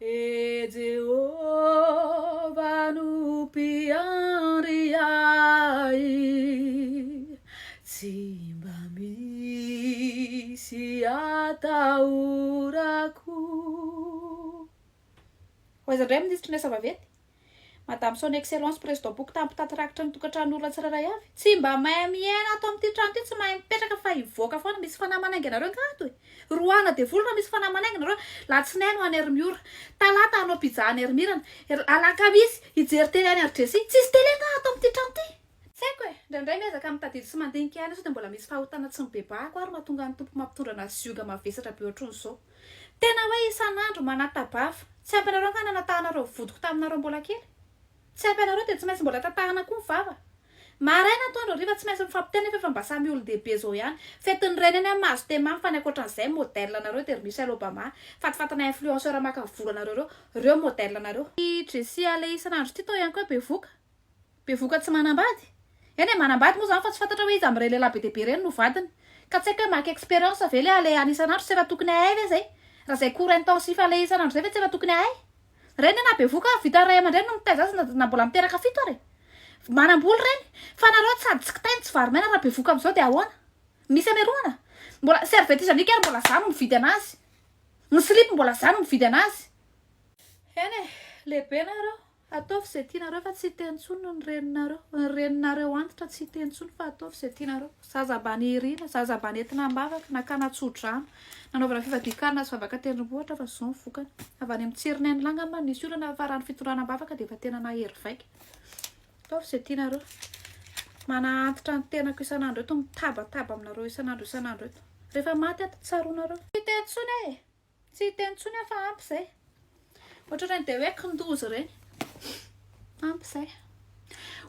E Jehovah no mpiandry ahy, tsy mba misy atahorako. Hoy izany indray ministre Nesa Vavety, Madame son excellence président Bokotany mpitatirakitra ny tokantranon'olona tsirairay avy, tsy mba mahay miaina ato amin'ity trano ity, tsy mahay mipetraka fa hivoaka foana, misy fanahy manainga nareo angato e. Roana devoly fa misy fanahy manainga nareo. Latsinainy ho any Ermiora, talata hanao pizza any Ermirana, alakamisy hijery tele any RDC. Tsisy tele nga ato amin'ity trano ity. Tsy haiko e, ndraindray miezaka mitadidy sy mandinika ihany, sao dia mbola misy fahotana tsy mibebahako ary mahatonga ny tompo mampitondra ana zioga mavesatra be ohatran'ny zao. Tena hoe isan'andro manatabafa. Tsy ampy anareo nga nanatahanareo vodiko taminareo mbola kely. Tsy ampy anareo dia tsy maintsy mbola tatahana koa ny vava. Maraina atoandro hariva tsy maintsy mifampiteny efa mba samy olon-dehibe zao ihany. Fetin'ny reniny any mahazo temamy fa ny ankoatran'izay modèle anareo dia Michelle Obama, fatifatana influenceur maka vola anareo reo modèle anareo. I Jessie ale isan'andro ity tao ihany koa bevoka. Bevoka tsy manambady. Eny e, manambady moa zany fa tsy fantatra hoe izy amin'ireny lehilahy be dia be ireny no vadiny. Ka tsy haiko hoe maka expérience ve le ale any isan'andro tsy efa tokony hahay ve zay? Raha zay cours intensif ale isan'andro zay ve tsy efa tokony hahay? Reny na bevoka vita ray aman-dreny no mitaiza azy na mbola miteraka fito ary. Manamboly reny, fa nareo sady tsy kitainy tsy varimena raha bevoka amin'izao dia ahoana? Misy ameroana. Mbola servette izanika ary mbola zany no mividy anazy. Ny slip mbola zany no mividy anazy. Eny e, lehibe nareo. Ataovy izay tianareo fa tsy tentsony ny reninareo. Ny reninareo antitra tsy tentsony fa ataovy izay tianareo. Zaza mbany irina, zaza mbany entina ambavaka, nakana tsodrano. Nanaovana fivadikanana sy vavaka tendrombohitra fa zao ny vokany. Avy any amin'ny Tsirinay langamba nisy olana farany fitondrana ambavaka dia efa tena nahery vaika. Ataovy izay tianareo. Mana antitra ny tenako isan'andro eto, mitabataba aminareo isan'andro eto. Rehefa maty ato tsaroanareo. Tsy tentsony e. Tsy tentsony fa ampy izay. Ohatran'ny dia hoe kindozy ireny. Ampy izay.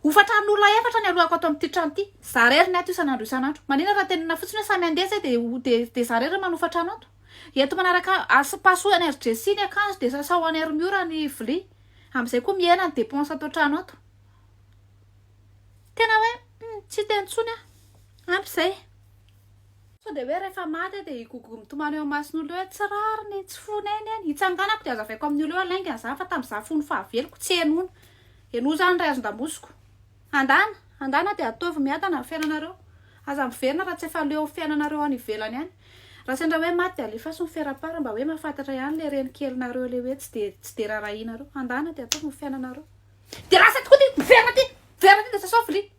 Hofatran'olona efatra ny alohako ato amin'ity trano ity. Zarery ny ato isan'andro isan'andro. Manina raha tenina fotsiny hoe samy andeha zay dia zarery manofatrano ato. Eto manaraka pasohany RDC ny akanjo dia sasaoany Ermiora ny vilia. Amin'izay koa miaina ny dépense ato trano ato. Tena hoe tsy tentsony ampy izay. Sao dia hoe rehefa maty dia higogo mitomany eo mason'olo hoe tsy rariny, tsy foneny any. Hitsanganako dia azavaiko amin'ny olo eo alainga an'izany fa tamin'izaho fony fahaveloko tsy henoina. Henoa zany ray azon-damosiko. Andana dia ataovy miadana ny fiainanareo. Aza miverina raha tsy efa leo fiainanareo any ivelany any. Raha sendra hoe maty dia alefa sy ny fiarapara mba hoe mahafantatra ihany le reny kelinareo le hoe tsy dia rarahinareo. Andana dia ataovy ny fiainanareo. Dia lasa tokoa ty miverina ty dia sasao vilia.